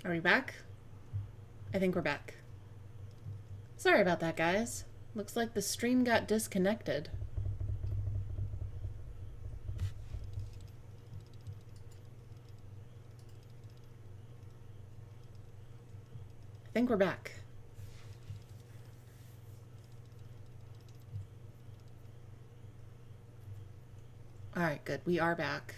Are we back? I think we're back. Sorry about that, guys. Looks like the stream got disconnected. I think we're back. Alright, good. We are back.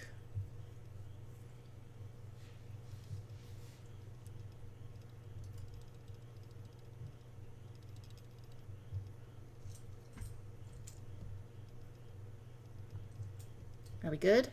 Are we good?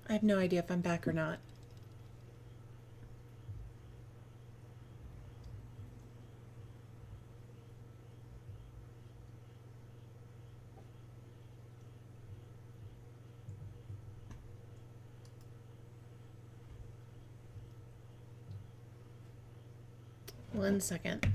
I have no idea if I'm back or not. One second.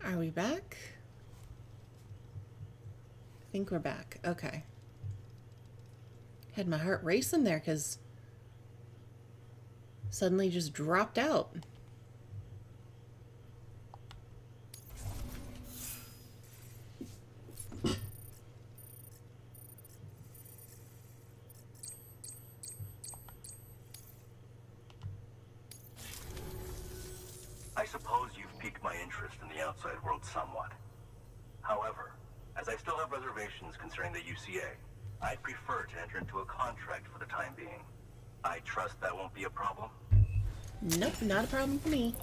Are we back? I think we're back. Okay. Had my heart racing there because suddenly just dropped out. I suppose you've piqued my interest in the outside world somewhat. However, as I still have reservations concerning the UCA, I'd prefer to enter into a contract for the time being. I trust that won't be a problem? Nope, not a problem for me.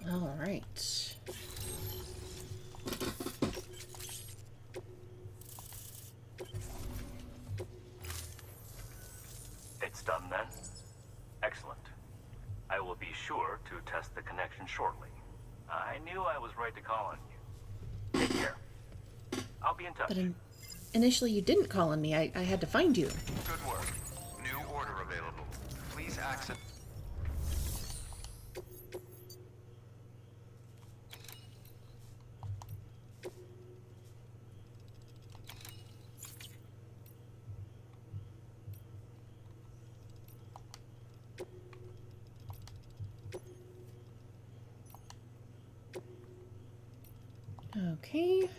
All right. It's done then? Excellent. I will be sure to test the connection shortly. I knew I was right to call on you. Take care. I'll be in touch. But initially you didn't call on me. I had to find you. Good work. New order available. Please access. Okay.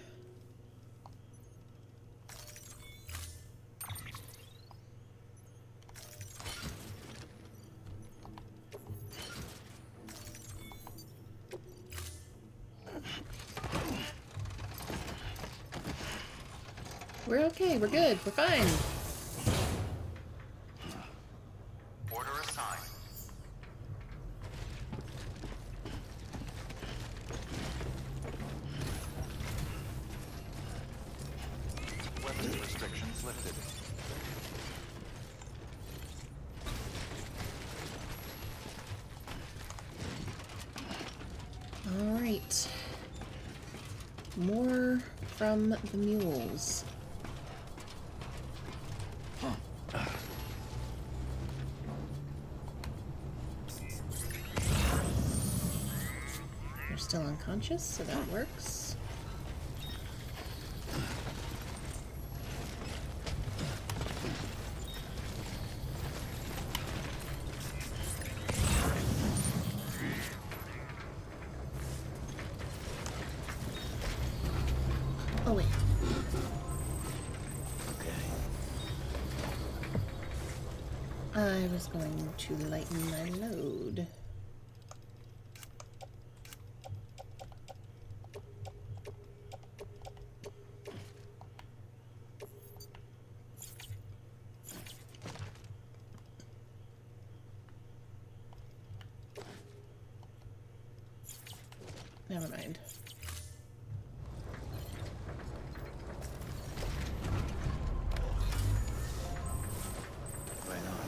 We're okay, we're good, we're fine. Order assigned. Weapons restrictions lifted. Alright. More from the mules. They're still unconscious, so that works. Oh wait. I was going to lighten my load. Never mind. Right on.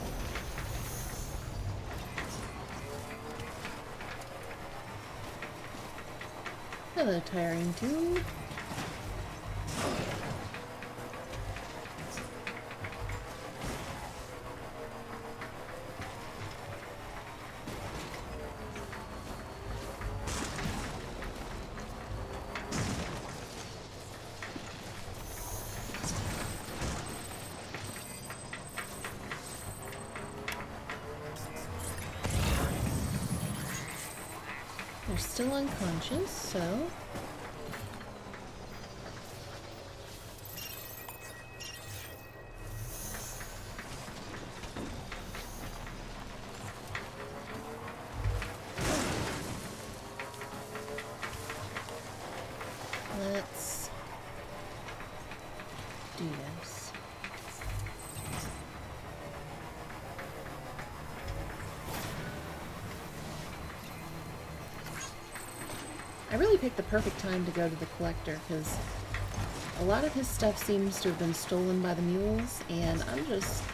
Hello, tiring tune. They're still unconscious, so... let's do this. I really picked the perfect time to go to the collector, because a lot of his stuff seems to have been stolen by the mules, and I'm just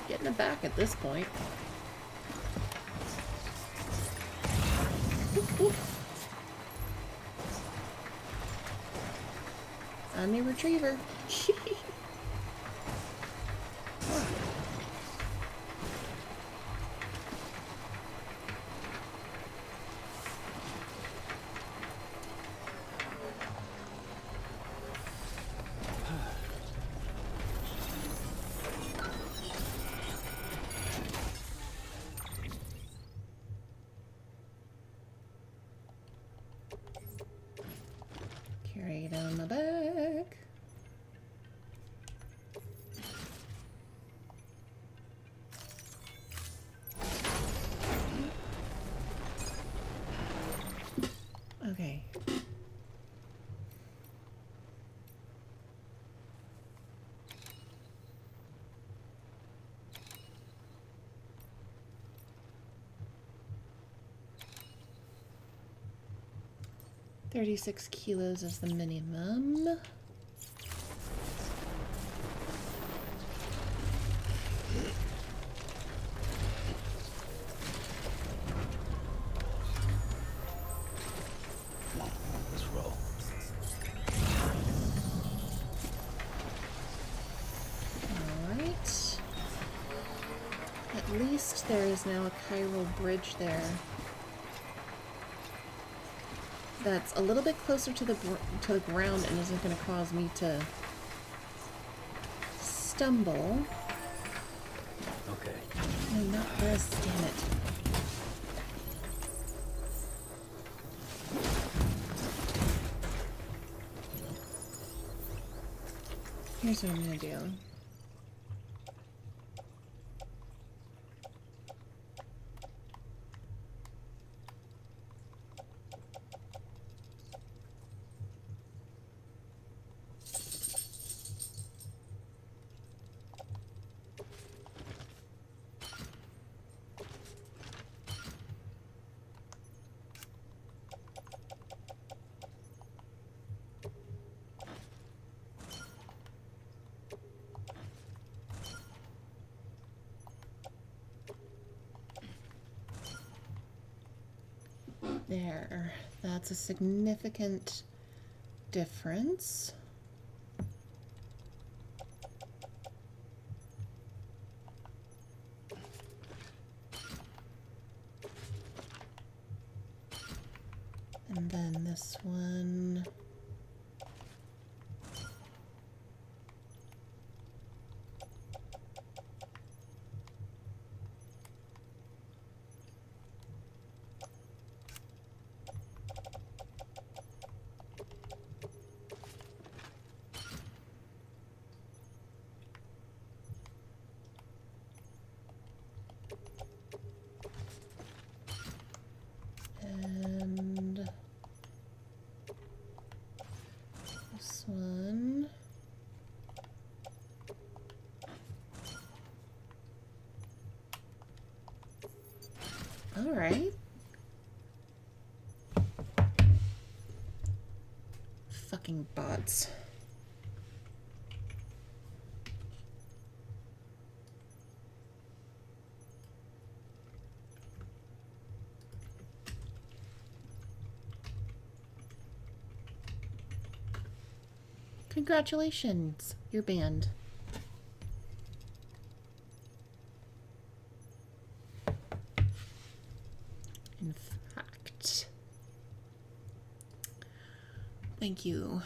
getting it back at this point. Oof, oof. I'm a retriever. Carry it on my back. Okay. $36 kilos is the minimum. Let's roll. Alright. At least there is now a chiral bridge there. That's a little bit closer to the ground and isn't going to cause me to stumble. Okay. No, not this, damn it. Here's what I'm gonna do. There. That's a significant difference. And then this one. And this one. All right. Fucking bots. Congratulations, you're banned. In fact, thank you.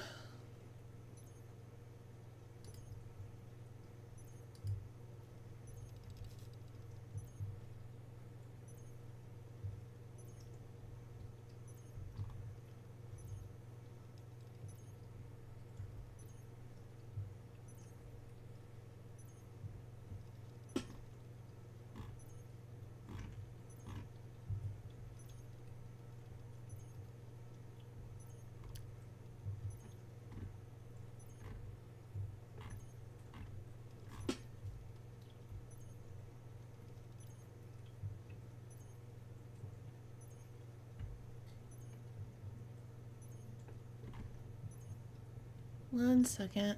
One second.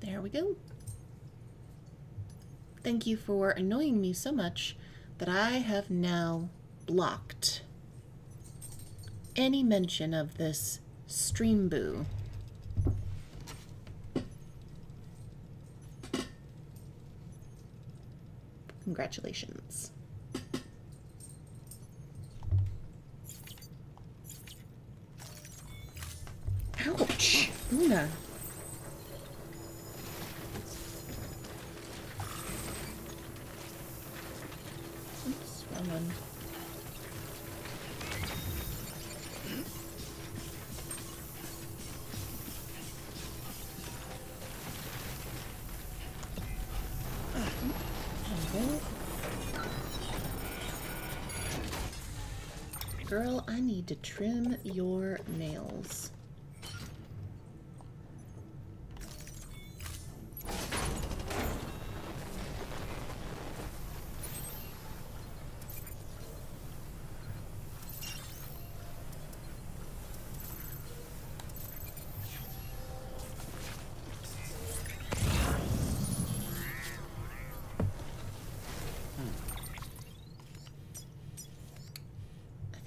There we go. Thank you for annoying me so much that I have now blocked any mention of this stream boo. Congratulations. Ouch! Una. Oops, wrong one. Girl, I need to trim your nails.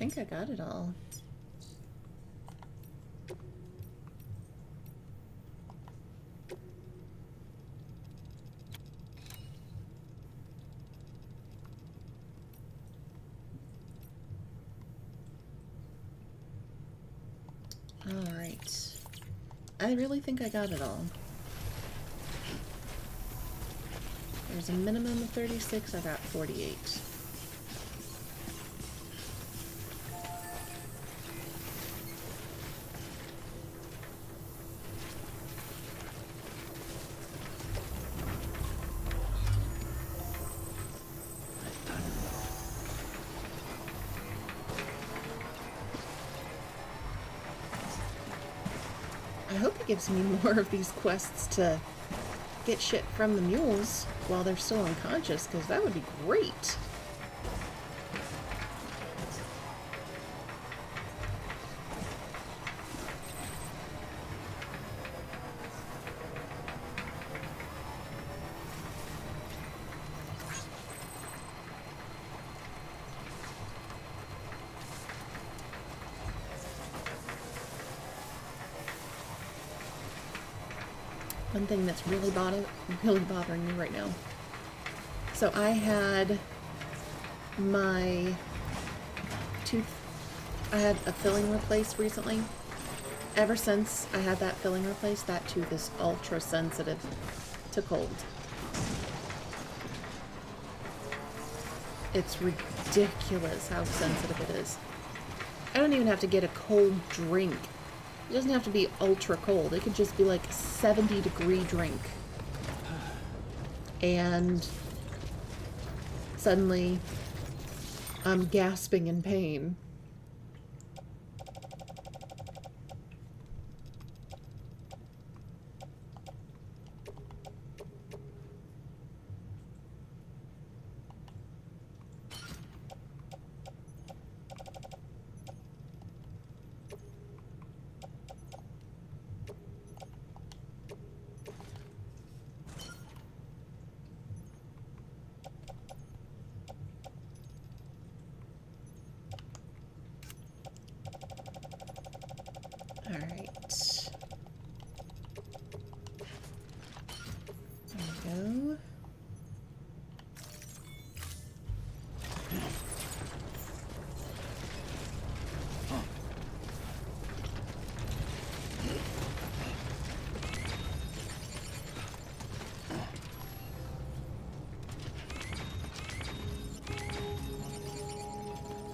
think I got it all. Alright. I really think I got it all. There's a minimum of 36, I got 48. I hope it gives me more of these quests to get shit from the mules while they're still unconscious, because that would be great. One thing that's really bothering me right now. So I had my tooth, I had a filling replaced recently. Ever since I had that filling replaced, that tooth is ultra sensitive to cold. It's ridiculous how sensitive it is. I don't even have to get a cold drink. It doesn't have to be ultra cold. It could just be like 70-degree drink. And suddenly I'm gasping in pain. Alright. There we go.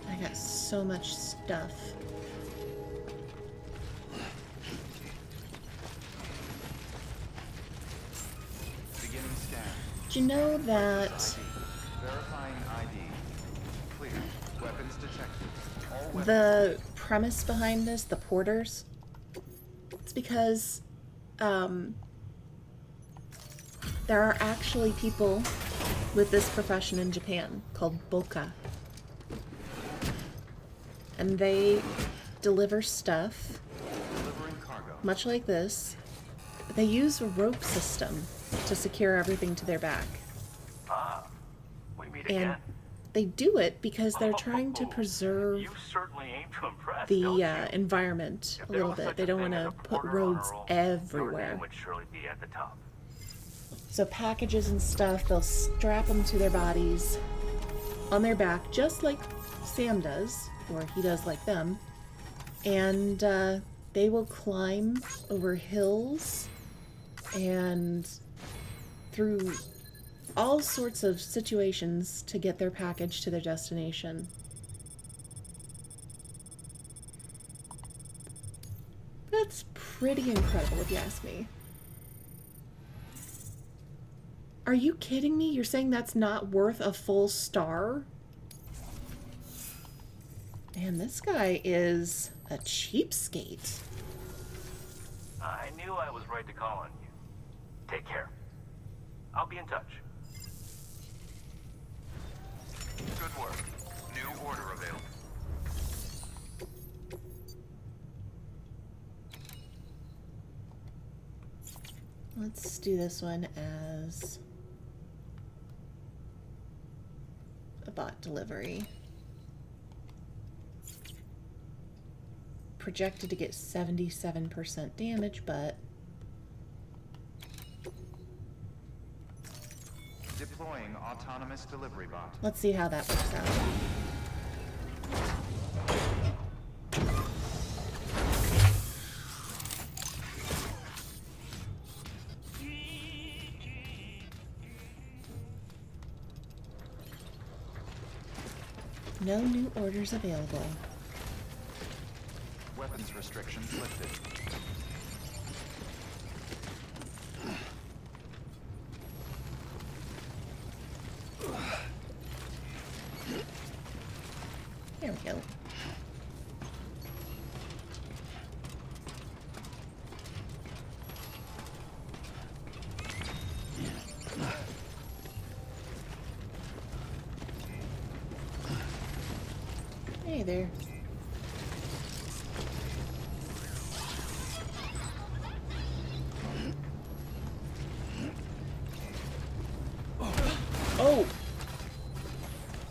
I got so much stuff. Did you know that Verifying ID. Clear. Weapons detected. All weapons. the premise behind this, the porters, it's because there are actually people with this profession in Japan called boka. And they deliver stuff, Delivering cargo. much like this. They use a rope system to secure everything to their back. Ah, we meet And again. they do it because they're trying to preserve You certainly aim to impress, the don't you? environment If a there little was bit. such They a don't thing want as to a put porter on roads a roll, everywhere. Your name would surely be at the top. So packages and stuff, they'll strap them to their bodies on their back, just like Sam does, or he does like them. And they will climb over hills and through all sorts of situations to get their package to their destination. That's pretty incredible, if you ask me. Are you kidding me? You're saying that's not worth a full star? Man, this guy is a cheapskate. I knew I was right to call on you. Take care. I'll be in touch. Good work. New order available. Let's do this one as a bot delivery. projected to get 77% damage, but... Deploying autonomous delivery bot. Let's see how that works out. No new orders available. Weapons restrictions lifted. There we go. Hey there. Oh!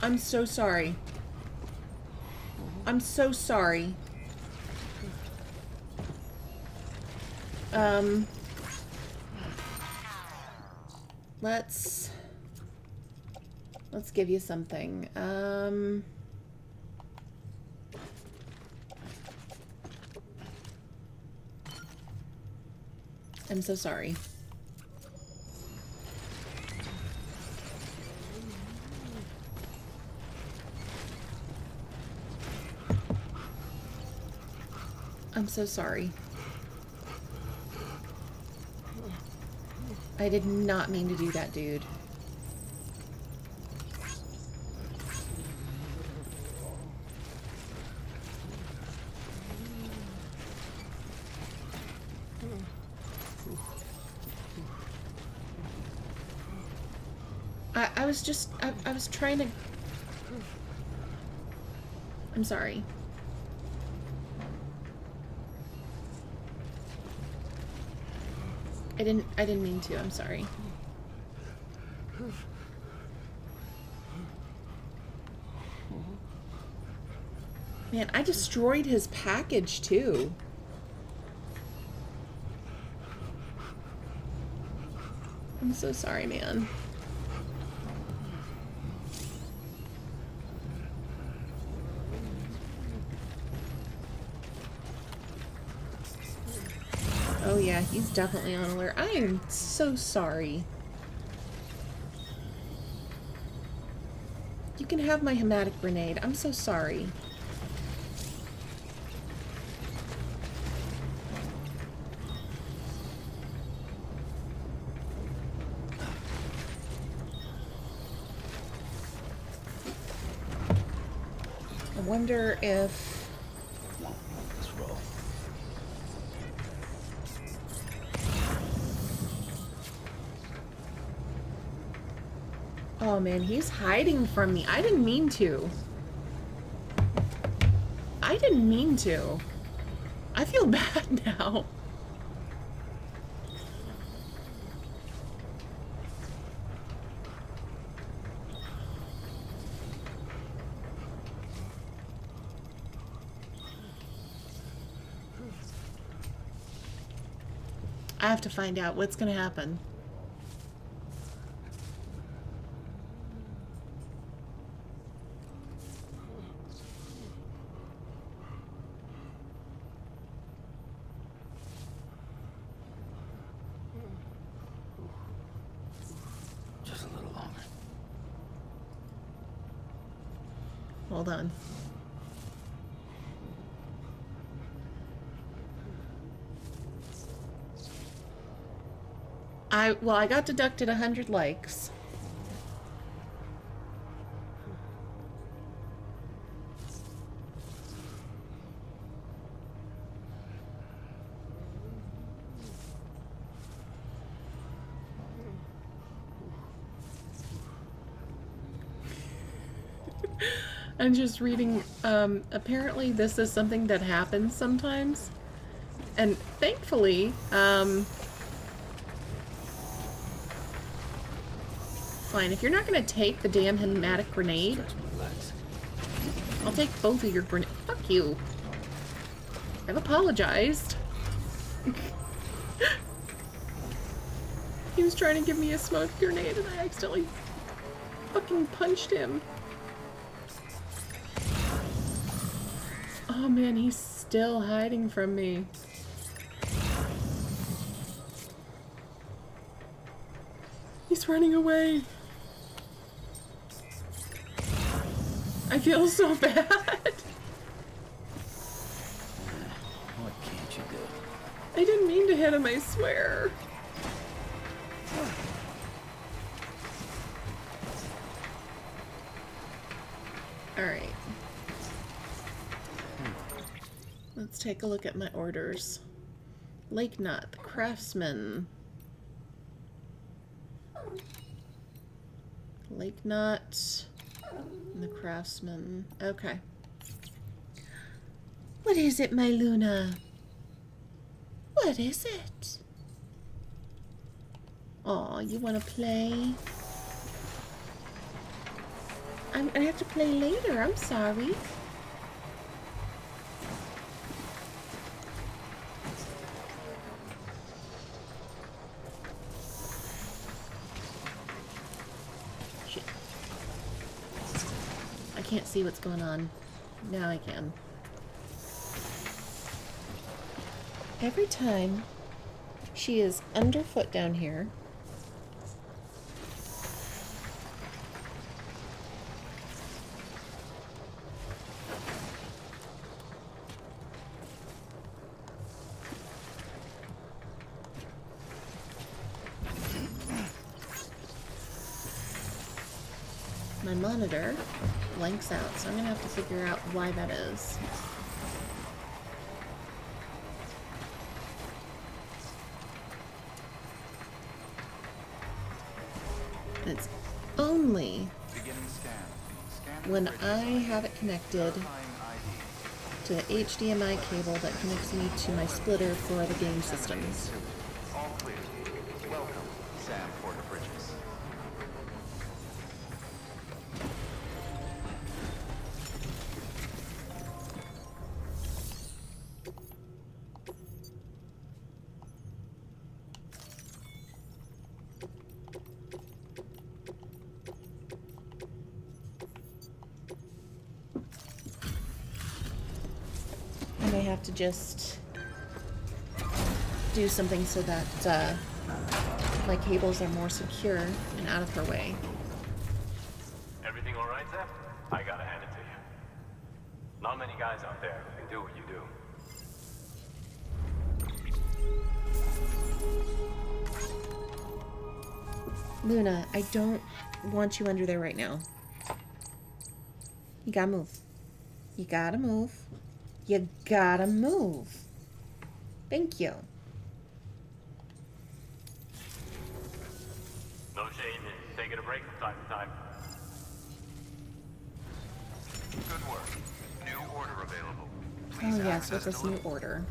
I'm so sorry. I'm so sorry. Let's give you something. I'm so sorry. I'm so sorry. I did not mean to do that, dude. I was trying to... I'm sorry. I didn't mean to. I'm sorry. Man, I destroyed his package too. I'm so sorry, man. Oh yeah, he's definitely on alert. I am so sorry. You can have my hematic grenade. I'm so sorry. I wonder if... Oh man, he's hiding from me. I didn't mean to. I didn't mean to. I feel bad now. I have to find out what's gonna happen. Hold on. I got deducted 100 likes. I'm just reading, apparently this is something that happens sometimes. And thankfully, fine, if you're not gonna take the damn hematic grenade, I'll take both of your grenades. Fuck you. I've apologized. He was trying to give me a smoke grenade and I accidentally fucking punched him. Oh man, he's still hiding from me. He's running away. I feel so bad. What can't you do? I didn't mean to hit him, I swear. Alright. Let's take a look at my orders. Lake Nut, the Craftsman. Lake Nut, and the Craftsman. Okay. What is it, my Luna? What is it? Aw, you want to play? I have to play later. I'm sorry. Shit. I can't see what's going on. Now I can. Every time she is underfoot down here, my monitor blanks out, so I'm gonna have to figure out why that is. And it's only when I have it connected to the HDMI cable that connects me to my splitter for the game systems. All clear. Welcome, Sam Porter Bridges. I may have to just do something so that my cables are more secure and out of her way. Everything all right, Sam? I gotta hand it to you. Not many guys out there who can do what you do. Luna, I don't want you under there right now. You gotta move. You gotta move. You gotta move. Thank you. No shame in taking a break from time to time. Good work. New order available. Oh Please yes, with access this new delivery. order.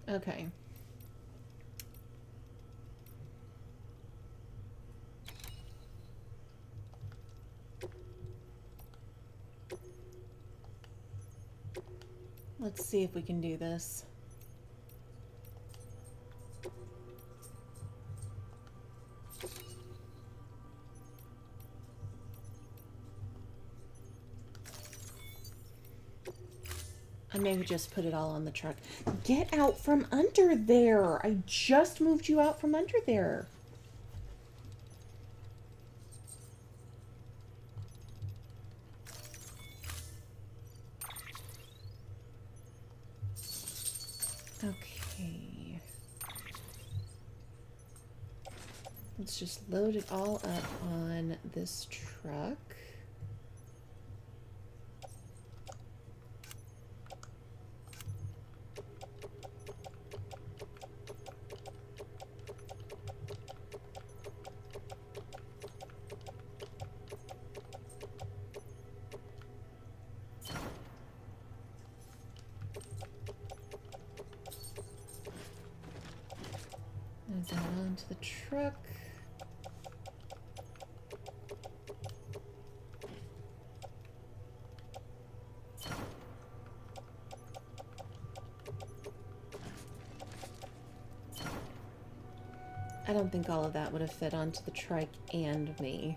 Okay. Let's see if we can do this. I maybe just put it all on the truck. Get out from under there! I just moved you out from under there. Okay. Let's just load it all up on this truck. onto the truck. I don't think all of that would have fit onto the trike and me.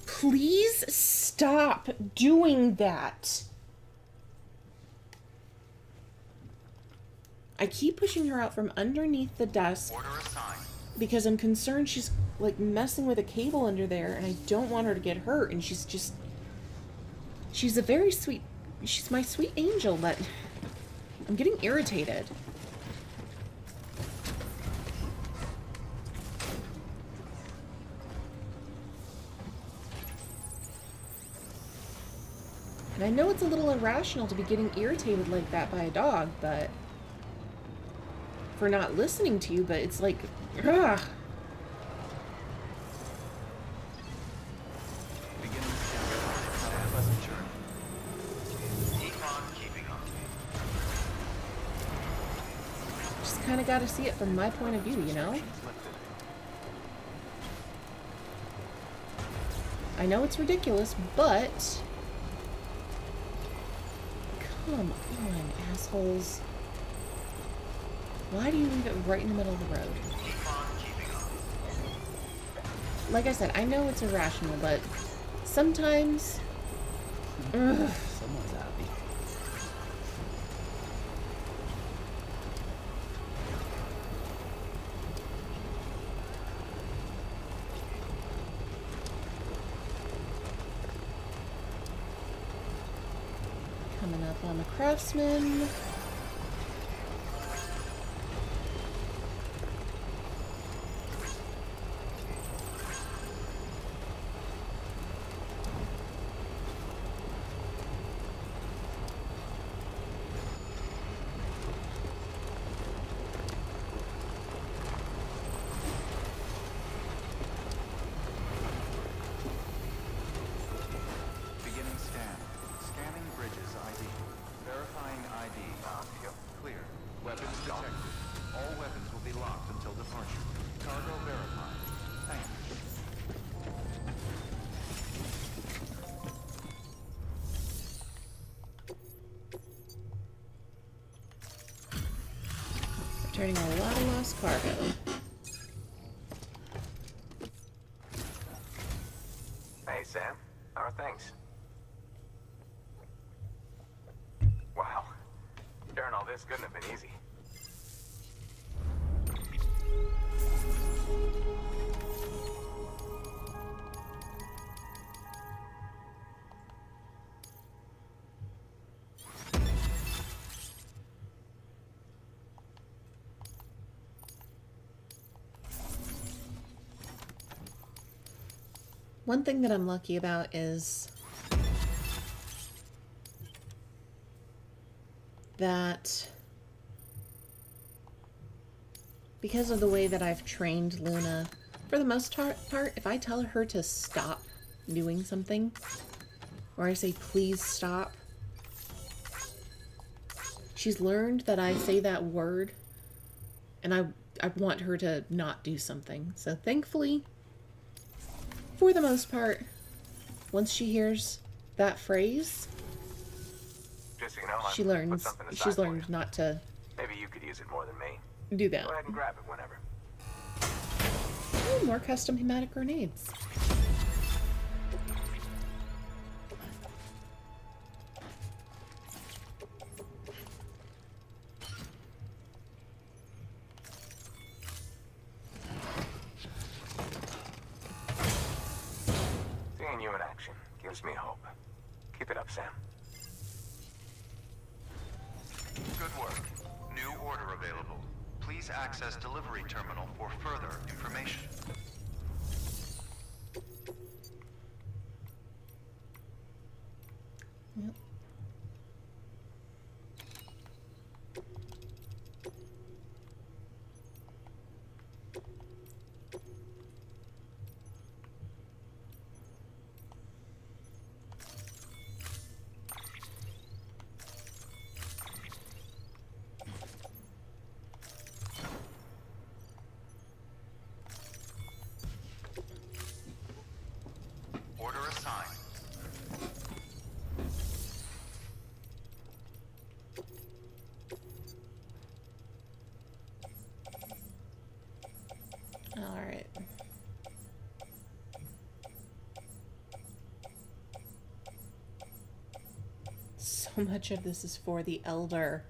Please stop doing that. I keep pushing her out from underneath the desk Order assigned. because I'm concerned she's like messing with a cable under there and I don't want her to get hurt, and she's a very sweet, she's my sweet angel, but I'm getting irritated. And I know it's a little irrational to be getting irritated like that by a dog, but for not listening to you, but it's like, ugh. Beginning scan. Have a pleasant journey. Keep on keeping on. Just kind of got to see it from my point of view, you know? I know it's ridiculous, but come on, assholes. Why do you leave it right in the middle of the road? Keep on keeping on. Like I said, I know it's irrational, but sometimes... Ugh. Someone's happy. Coming up on the Craftsman. Beginning scan. Scanning bridges ID. Verifying ID. Clear. Weapons detected. All weapons will be locked until departure. Cargo verified. Thank you. Returning a lot of lost cargo. Hey, Sam. How are things? Wow. Sharing all this couldn't have been easy. One thing that I'm lucky about is that because of the way that I've trained Luna, for the most part, if I tell her to stop doing something, or I say please stop, she's learned that I say that word and I want her to not do something. So thankfully, for the most part, once she hears that phrase, Just so you know, she I put learns. something aside She's for you. learned not to Maybe you could use it more than me. do that. Go ahead and grab it whenever. Oh, more custom hematic grenades. Seeing you in action gives me hope. Keep it up, Sam. Good work. New order available. Please access delivery terminal for further information. Yep. So much of this is for the Elder.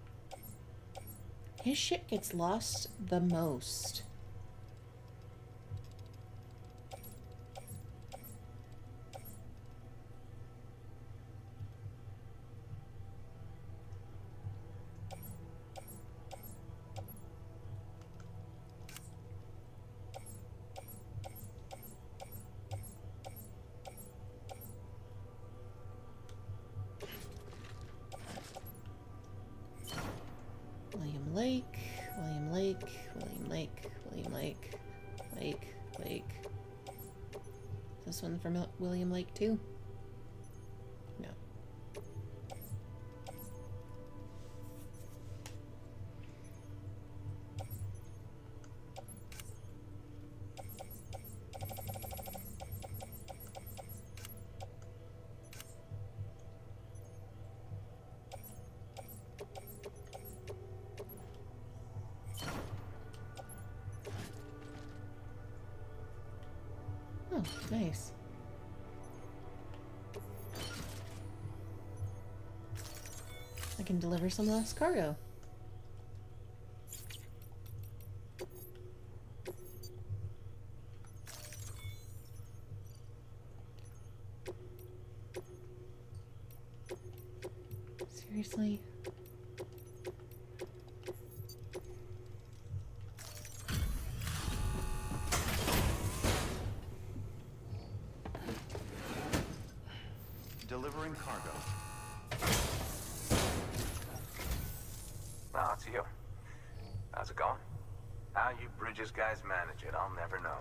His shit gets lost the most. William Lake, William Lake, William Lake, William Lake, Lake. This one from William Lake too? No. Oh, nice. I can deliver some lost cargo. Seriously? Delivering cargo. Ah, it's you. How's it going? How you Bridges guys manage it, I'll never know.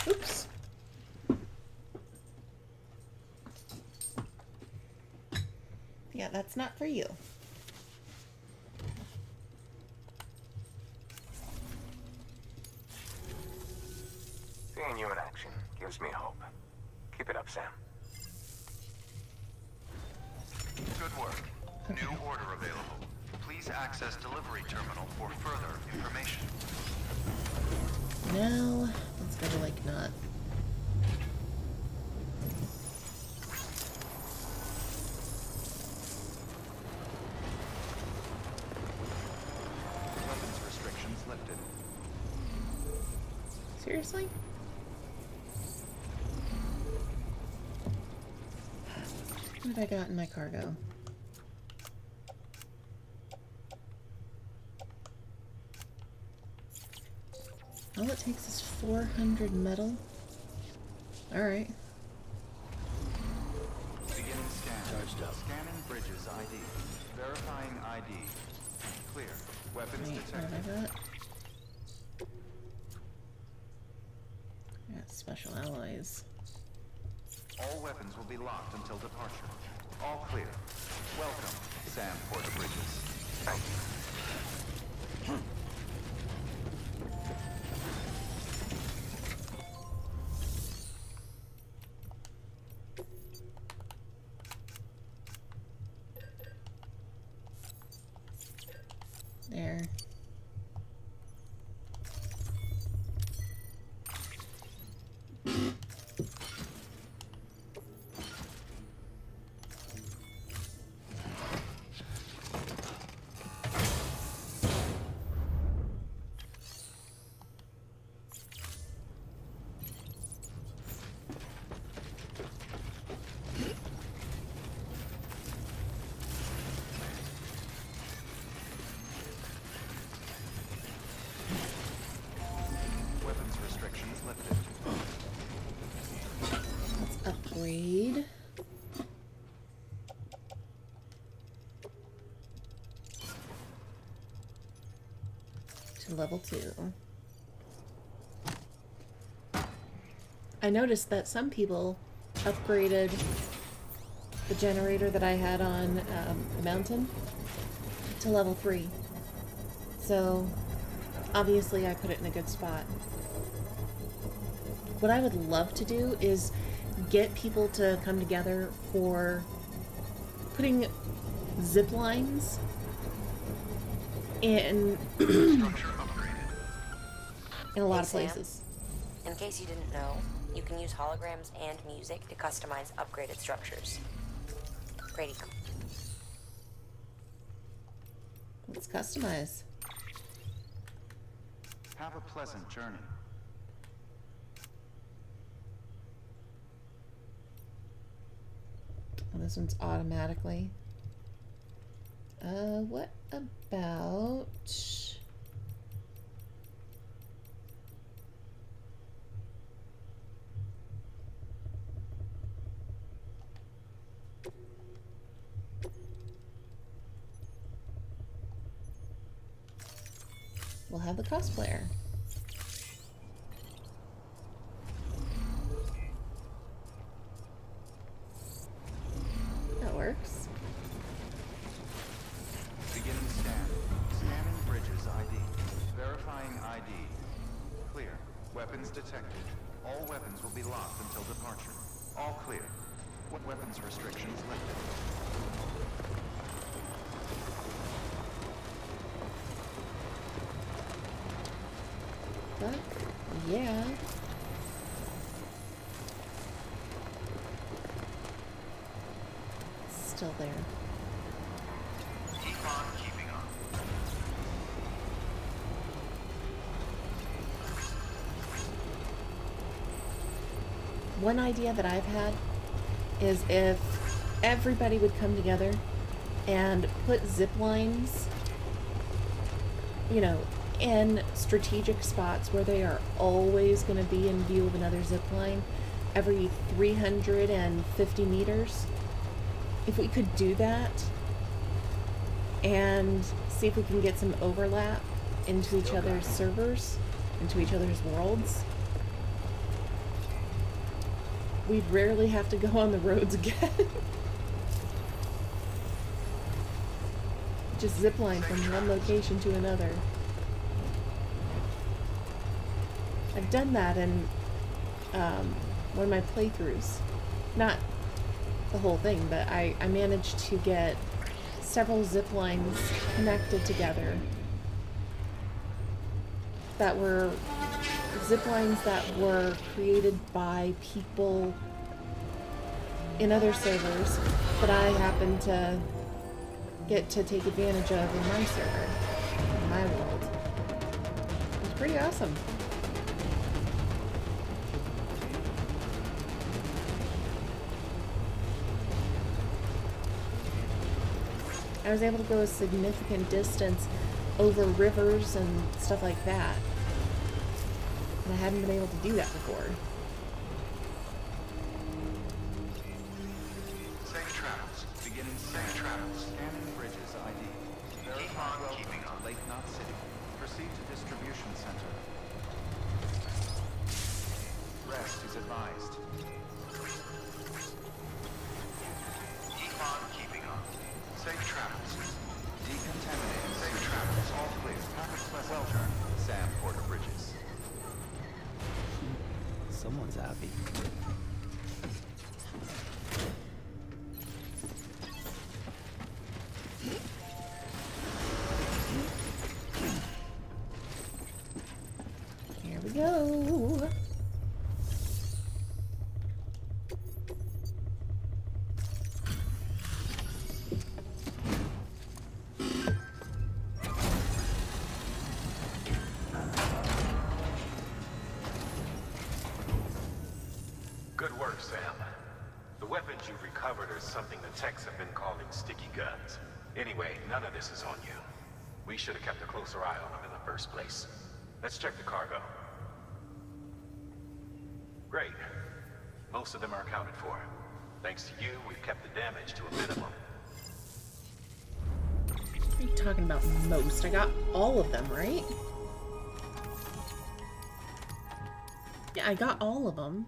Oops. Yeah, that's not for you. Seeing you in action gives me hope. Keep it up, Sam. Good work. New order available. Please access delivery terminal for further information. Now, let's go to Lake Knot. Weapons restrictions lifted. Seriously? What have I got in my cargo? All it takes is 400 metal. Alright. Beginning scan. Scanning bridges ID. Verifying ID. Clear. Weapons Wait, what detected. have I got? I got special alloys. All weapons will be locked until departure. All clear. Welcome, Sam Porter Bridges. Thank you. There. Weapons restrictions lifted. Let's upgrade. To level 2. I noticed that some people upgraded the generator that I had on the mountain to level 3. So obviously I put it in a good spot. what I would love to do is get people to come together for putting zip lines in Structure upgraded. in a lot Hey, of Sam. places. In case you didn't know, you can use holograms and music to customize upgraded structures. Pretty cool. Let's customize. Have a pleasant journey. Oh, this one's automatically. What about... We'll have the cosplayer. That works. Beginning scan. Scanning bridges ID. Verifying ID. Clear. Weapons detected. All weapons will be locked until departure. All clear. What weapons restrictions lifted? But, yeah. Still there. Keep on keeping on. One idea that I've had is if everybody would come together and put zip lines, you know, in strategic spots where they are always going to be in view of another zip line every 350 meters. If we could do that and see if we can get some overlap into each other's servers, into each other's worlds, we'd rarely have to go on the roads again. Just zip line from one location to another. I've done that in one of my playthroughs. Not the whole thing, but I managed to get several zip lines connected together that were zip lines that were created by people in other servers that I happened to get to take advantage of in my server, in my world. It was pretty awesome. I was able to go a significant distance over rivers and stuff like that. And I hadn't been able to do that before. Safe travels. Beginning safe travels. Scanning bridges ID. Verify keeping on Lake Knot City. Proceed to distribution center. Rest is advised. Keep on keeping on. Safe travels. Decontaminating. Safe travels. All clear. Have a pleasant journey. Sam Porter Bridges. Someone's happy. Here we go. Good work, Sam. The weapons you've recovered are something the techs have been calling sticky guns. Anyway, none of this is on you. We should have kept a closer eye on them in the first place. Let's check the cargo. Great. Most of them are accounted for. Thanks to you, we've kept the damage to a minimum. What are you talking about most? I got all of them, right? Yeah, I got all of them.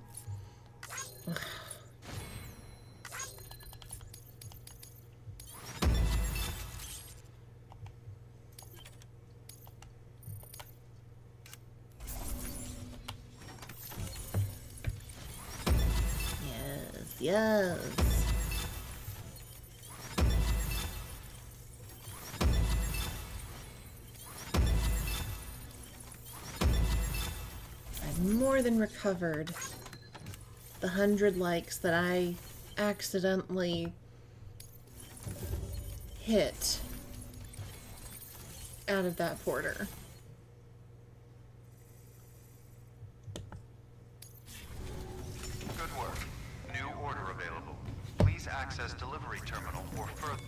yes. I've more than recovered the 100 likes that I accidentally hit out of that porter. Good work. New order available. Please access delivery terminal or further.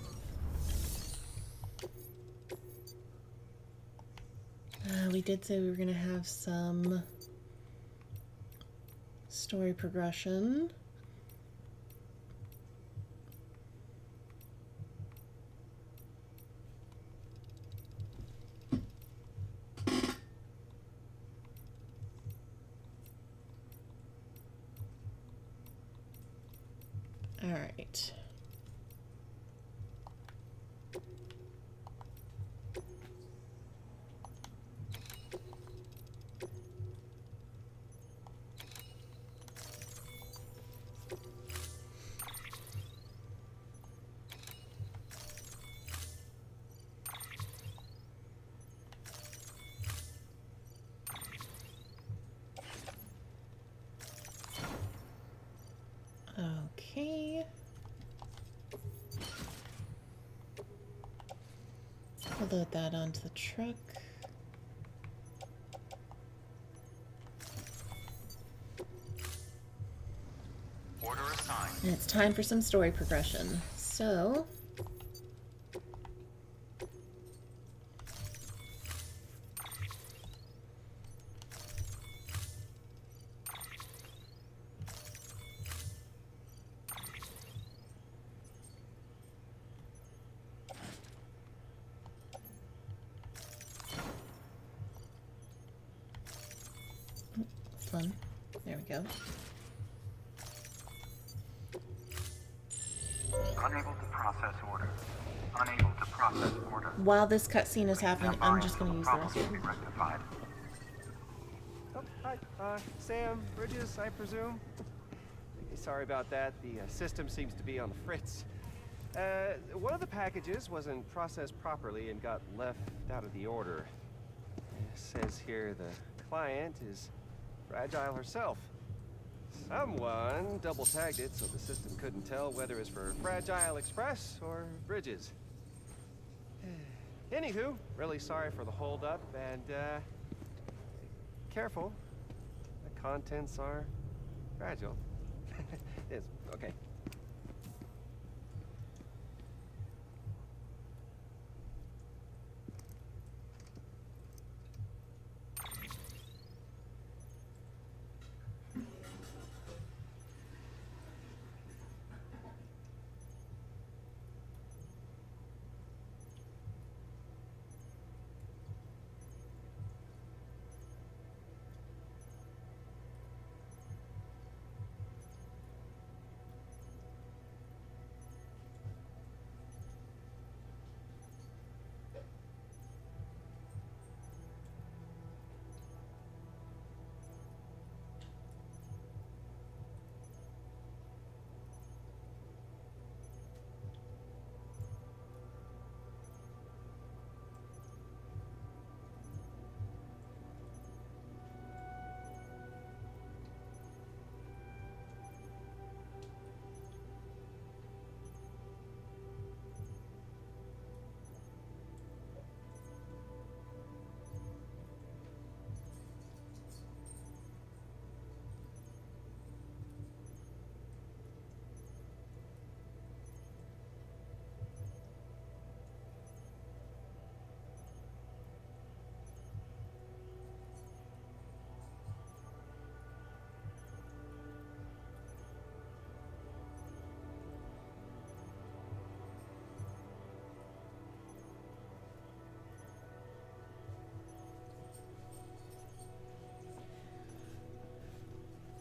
We did say we were going to have some story progression. All right. Okay. I'll load that onto the truck. Order assigned. And it's time for some story progression. So, fun. There we go. Unable to process order. Unable to process order. While this cutscene is happening, I'm just going to use the Problem will be restroom. rectified. Oh, hi. Sam, Bridges, I presume? Sorry about that. The system seems to be on the fritz. One of the packages wasn't processed properly and got left out of the order. It says here the client is Fragile herself. Someone double-tagged it so the system couldn't tell whether it's for Fragile Express or Bridges. Anywho, really sorry for the holdup, and careful. The contents are fragile. It's okay.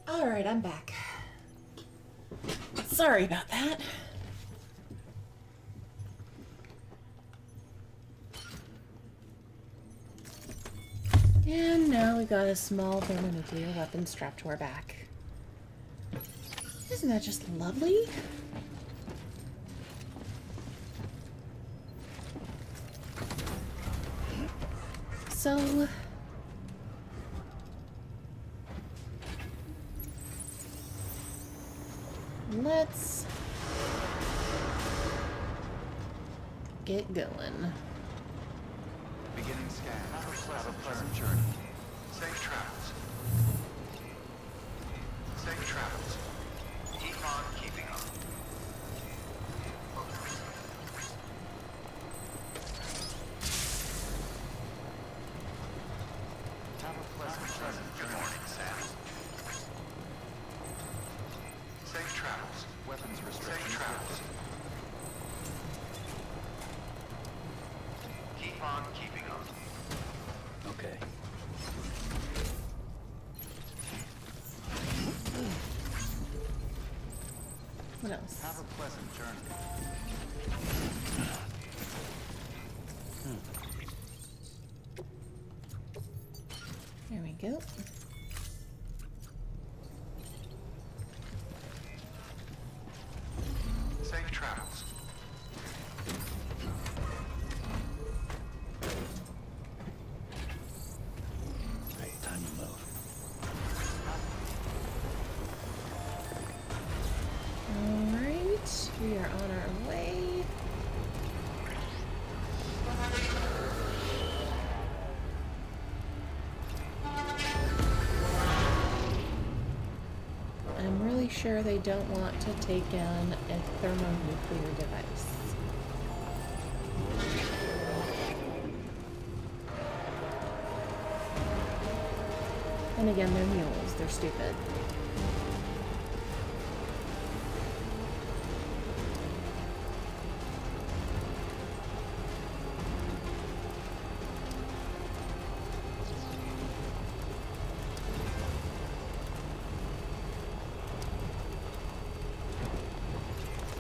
Alright, I'm back. Sorry about that. And now we got a small thermonuclear weapon strapped to our back. Isn't that just lovely? So let's get going. Beginning scan. Have a pleasant journey. Safe travels. Safe travels. Keep on keeping up. Have a pleasant good morning, Sam. Safe travels. Weapons restrictions. Safe travels. Keep on keeping up. Okay. What else? Have a pleasant journey. There we go. Safe travels. Right, time to move. Alright, we are on our way. I'm really sure they don't want to take in a thermonuclear device. And again, they're mules, they're stupid.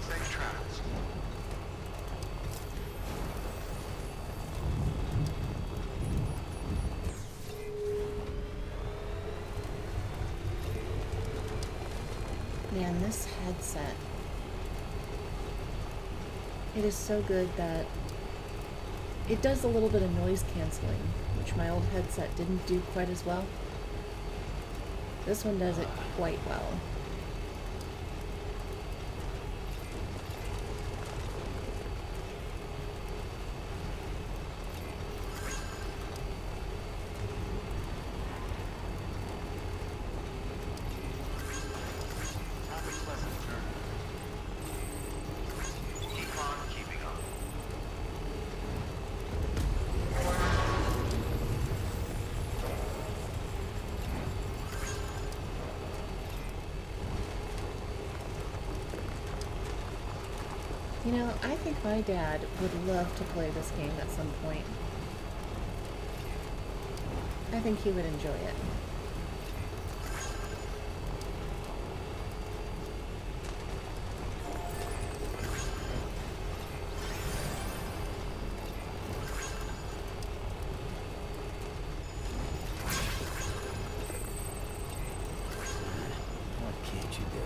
Safe travels. Man, this headset. It is so good that it does a little bit of noise canceling, which my old headset didn't do quite as well. This one does it quite well. Have a pleasant journey. Keep on keeping up. You know, I think my dad would love to play this game at some point. I think he would enjoy it. What can't you do?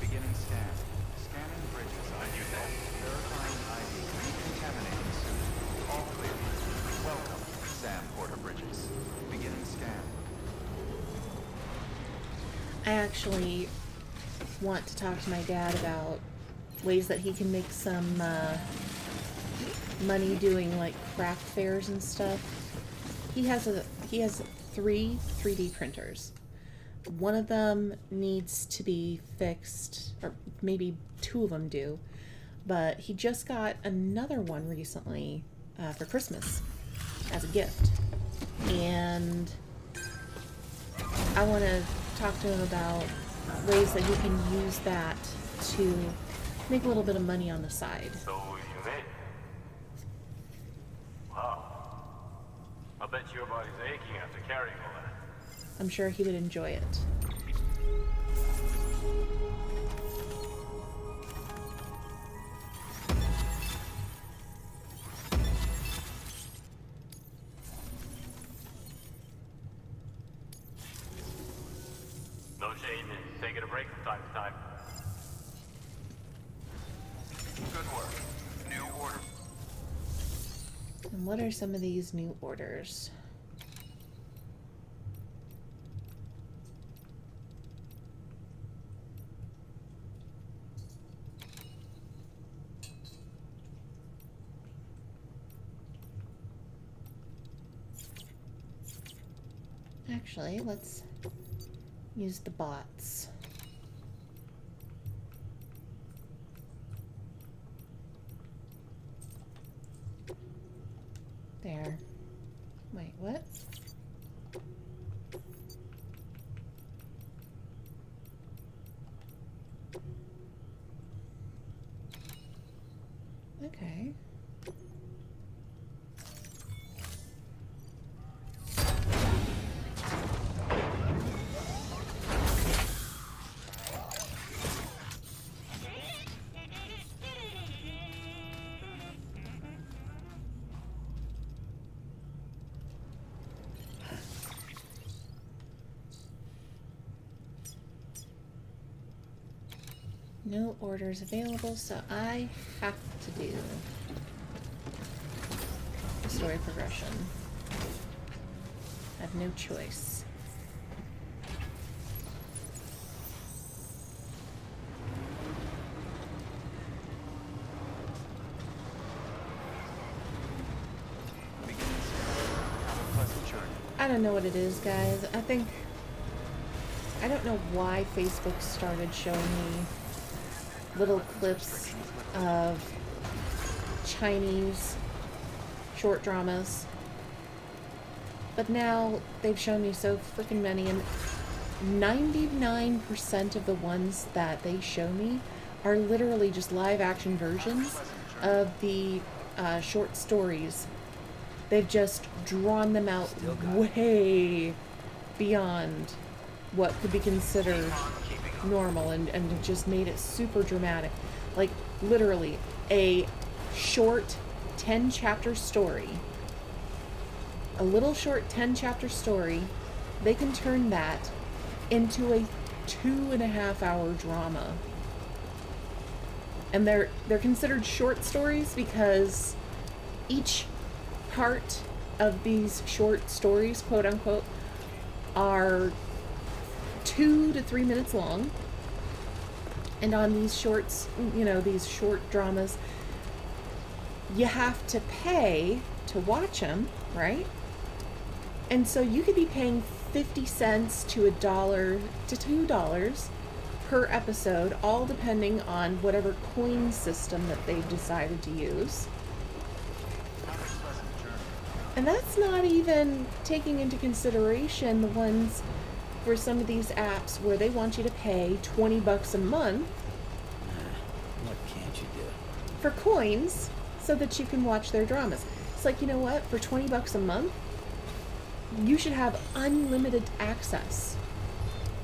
Beginning scan. Scanning bridges ID. Verifying ID. Decontaminating suit. All clear. Welcome, Sam Porter Bridges. Beginning scan. I actually want to talk to my dad about ways that he can make some money doing like craft fairs and stuff. He has 3 3D printers. One of them needs to be fixed, or maybe 2 of them do, but he just got another one recently for Christmas as a gift. And I want to talk to him about ways that he can use that to make a little bit of money on the side. So you made it. Wow. I bet your body's aching after carrying all that. I'm sure he would enjoy it. No shame in taking a break from time to time. Good work. New order. And what are some of these new orders? Actually, let's use the bots. There. Wait, what? Okay. No orders available, so I have to do the story progression. I have no choice. I don't know what it is, guys. I don't know why Facebook started showing me little clips of Chinese short dramas. But now they've shown me so freaking many, and 99% of the ones that they show me are literally just live action versions of the short stories. They've just drawn them out way beyond what could be considered normal and just made it super dramatic. Like, literally, a short 10-chapter story, a little short 10-chapter story, they can turn that into a 2.5-hour drama. And they're considered short stories because each part of these short stories, quote unquote, are 2 to 3 minutes long. And on these shorts, you know, these short dramas, you have to pay to watch them, right? And so you could be paying 50 cents to $1 to $2 per episode, all depending on whatever coin system that they've decided to use. And that's not even taking into consideration the ones for some of these apps where they want you to pay $20 a month. What can't you do? For coins so that you can watch their dramas. It's like, you know what? For $20 a month, you should have unlimited access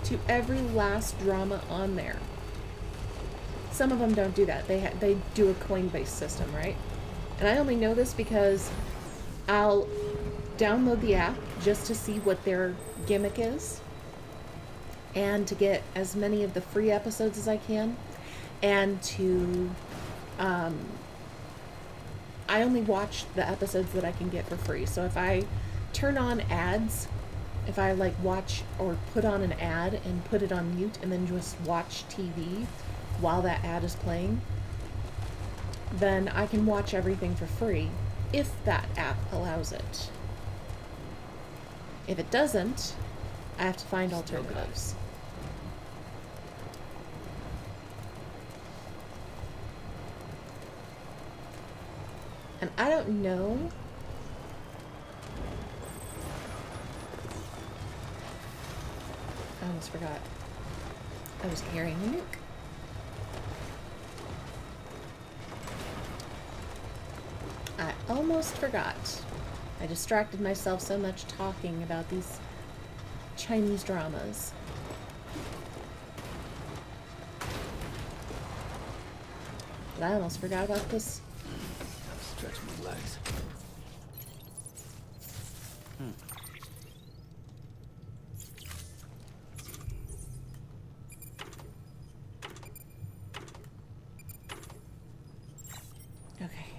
to every last drama on there. Some of them don't do that. They do a coin-based system, right? And I only know this because I'll download the app just to see what their gimmick is and to get as many of the free episodes as I can, and to I only watch the episodes that I can get for free. So if I turn on ads, if I like watch or put on an ad and put it on mute and then just watch TV while that ad is playing, then I can watch everything for free if that app allows it. If it doesn't, I have to find alternatives. And I don't know I almost forgot. I was carrying a nuke. I almost forgot. I distracted myself so much talking about these Chinese dramas. But I almost forgot about this. Gotta stretch my legs. Okay.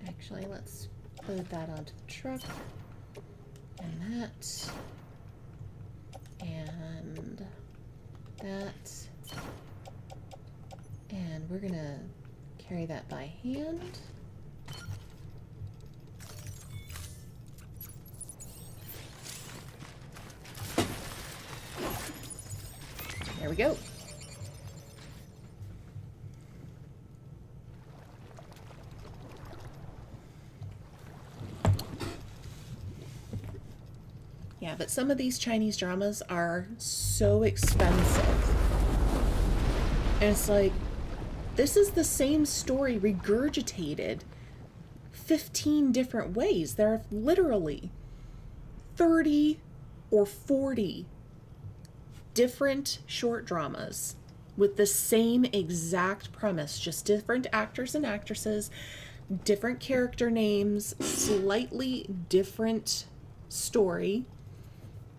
Actually, let's load that onto the truck. And that. And that. And we're gonna carry that by hand. There we go. Yeah, but some of these Chinese dramas are so expensive. And it's like, this is the same story regurgitated 15 different ways. There are literally 30 or 40 different short dramas with the same exact premise, just different actors and actresses, different character names, slightly different story,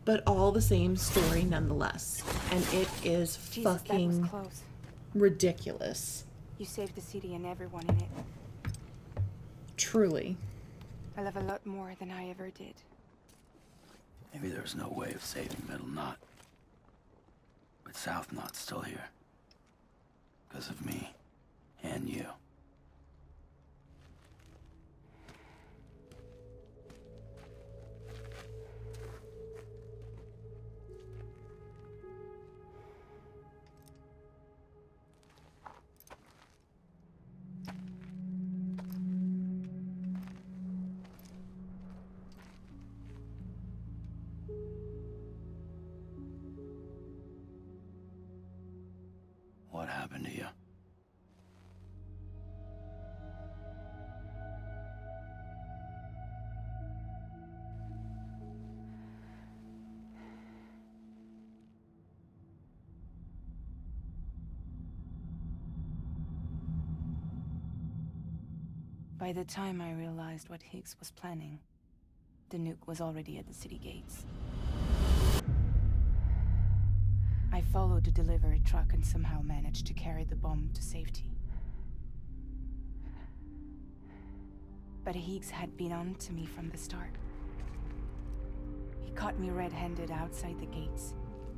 but all the same story nonetheless. And it is Jesus, that was fucking close. ridiculous. You saved the city and everyone in it. Truly. I love a lot more than I ever did. Maybe there's no way of saving Middle Knot. But South Knot's still here. Because of me. And you. What happened to you? By the time I realized what Higgs was planning, the nuke was already at the city gates. I followed the delivery truck and somehow managed to carry the bomb to safety. But Higgs had been on to me from the start. He caught me red-handed outside the gates,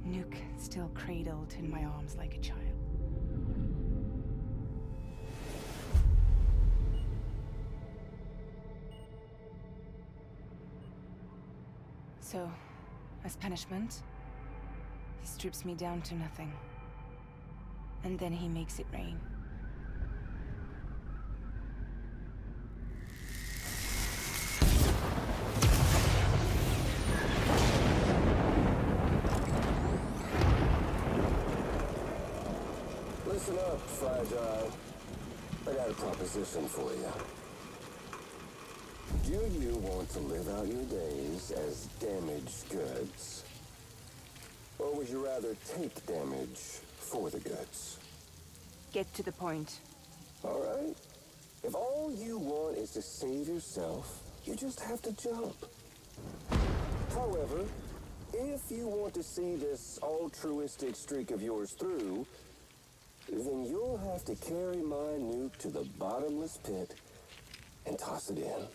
nuke still cradled in my arms like a child. So, as punishment, he strips me down to nothing. And then he makes it rain. Listen up, Fragile. I got a proposition for you. Do you want to live out your days as damaged goods? Or would you rather take damage for the goods? Get to the point. All right. If all you want is to save yourself, you just have to jump. However, if you want to see this altruistic streak of yours through, then you'll have to carry my nuke to the bottomless pit and toss it in.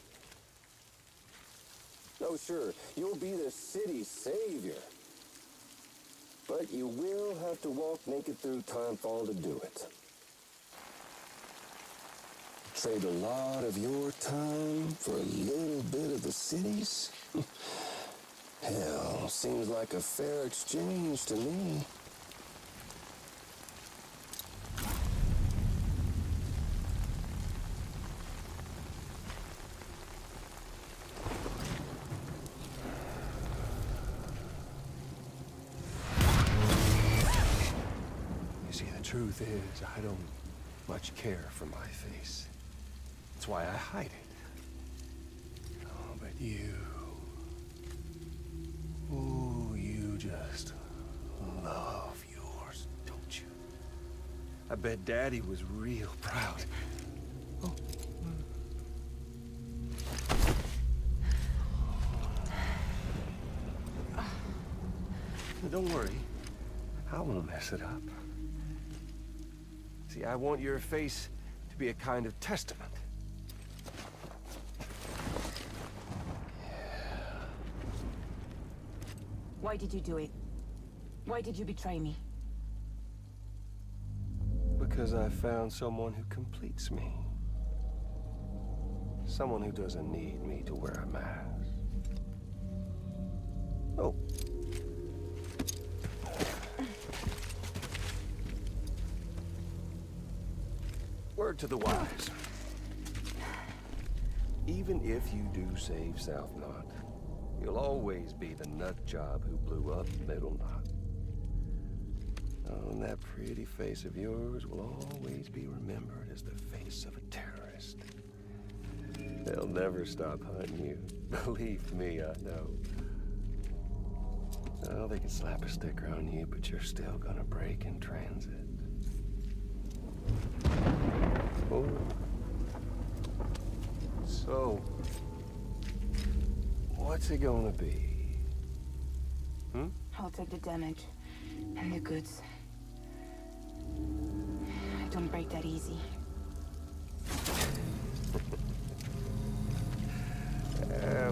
Oh, sure, you'll be the city's savior. But you will have to walk naked through Timefall to do it. Trade a lot of your time for a little bit of the city's? Hell, seems like a fair exchange to me. truth is, I don't much care for my face. That's why I hide it. Oh, but you... Ooh, you just love yours, don't you? I bet Daddy was real proud. Oh. Don't worry. I won't mess it up. See, I want your face to be a kind of testament. Why did you do it? Why did you betray me? Because I found someone who completes me. Someone who doesn't need me to wear a mask. Oh. Word to the wise. Even if you do save South Knot, you'll always be the nut job who blew up Middle Knot. Oh, and that pretty face of yours will always be remembered as the face of a terrorist. They'll never stop hunting you. Believe me, I know. Oh, they can slap a sticker on you, but you're still gonna break in transit. Oh. So, what's it gonna be? Hmm? I'll take the damage and the goods. I don't break that easy.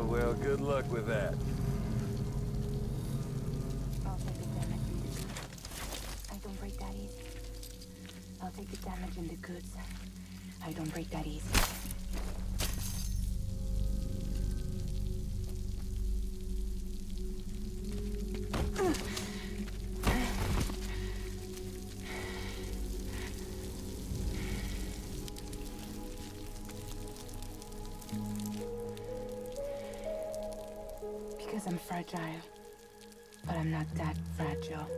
Well, good luck with that. I'll take the damage and the goods. I don't break that easy. I'll take the damage and the goods. I don't break that easy. Because I'm fragile, but I'm not that fragile.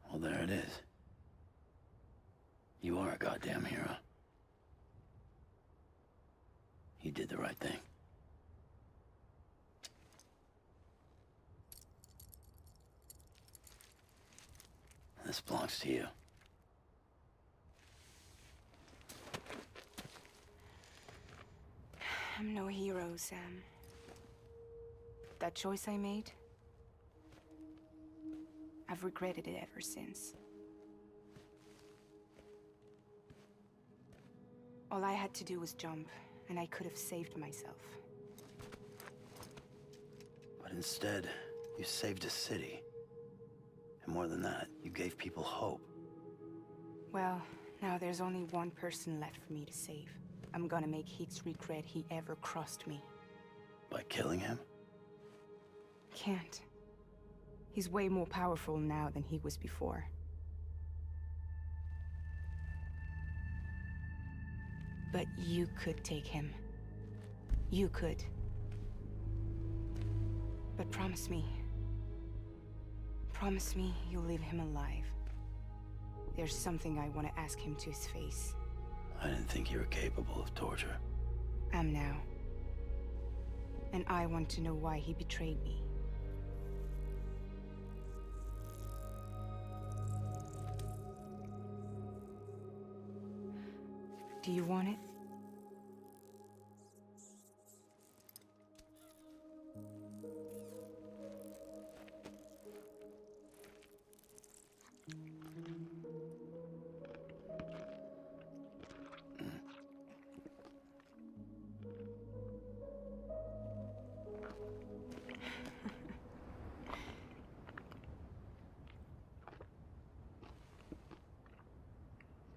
Well, there it is. You are a goddamn hero. You did the right thing. This belongs to you. I'm no hero, Sam. That choice I made, I've regretted it ever since. All I had to do was jump, and I could have saved myself. But instead, you saved a city. And more than that, you gave people hope. Well, now there's only one person left for me to save. I'm gonna make Heats regret he ever crossed me. By killing him? Can't. He's way more powerful now than he was before. But you could take him. You could. But promise me. Promise me you'll leave him alive. There's something I want to ask him to his face. I didn't think you were capable of torture. Am now. And I want to know why he betrayed me. Do you want it?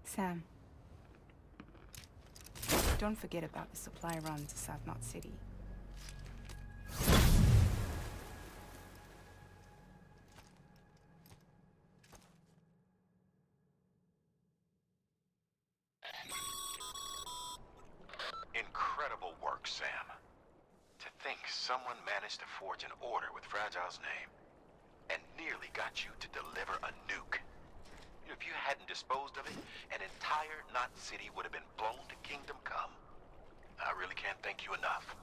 Sam, don't forget about the supply run to South Knot City. Incredible work, Sam. To think someone managed to forge an order with Fragile's name and nearly got you to deliver a nuke. If you hadn't disposed of it, an entire Knot City would have been blown to Kingdom Come. I really can't thank you enough.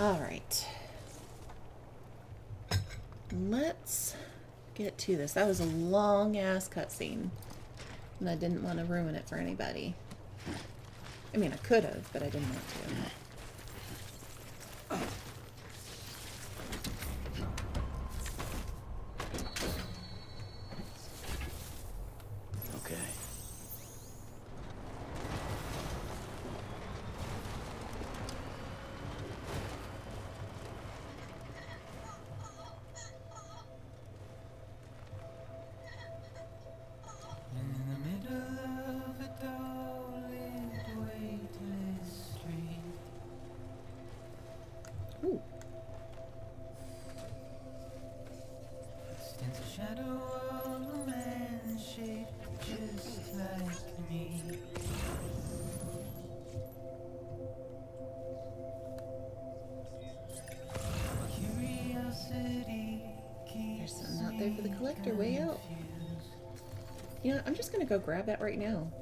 All right. Let's get to this. That was a long-ass cutscene, and I didn't want to ruin it for anybody. I mean, I could have, but I didn't want to. Ooh. Stands a shadow of a man shaped just like me. Curiosity There's something out there for the collector way out. You know, I'm just gonna go grab that right now.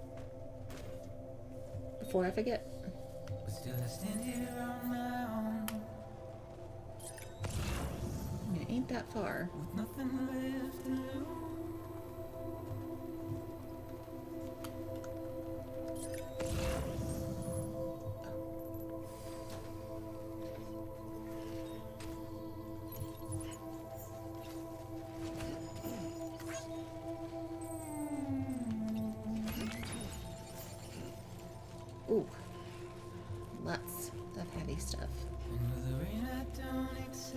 Before I forget. But still I stand here on my own. It ain't that far. With nothing left to lose. Ooh. Lots of heavy stuff. And with the rain I don't accept.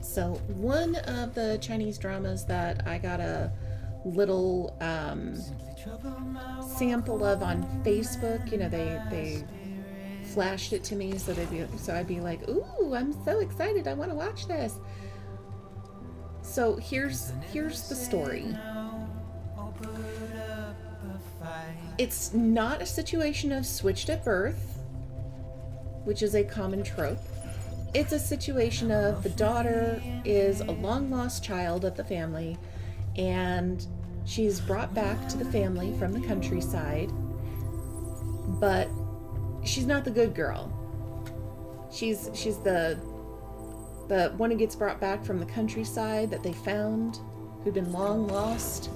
So one of the Chinese dramas that I got a little sample of on Facebook, you know, they flashed it to me, so I'd be like, ooh, I'm so excited, I want to watch this. So here's the story. It's not a situation of switched at birth, which is a common trope. It's a situation of the daughter is a long-lost child of the family, and she's brought back to the family from the countryside, but she's not the good girl. She's the one who gets brought back from the countryside that they found, who'd been long lost,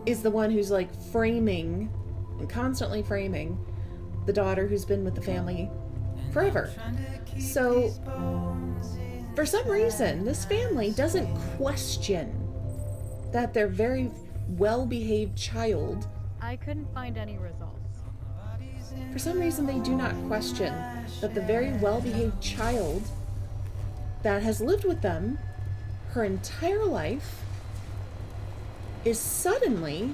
is the one who's like framing and constantly framing the daughter who's been with the family forever. So for some reason, this family doesn't question that their very well-behaved child, I couldn't find any results. for some reason they do not question that the very well-behaved child that has lived with them her entire life is suddenly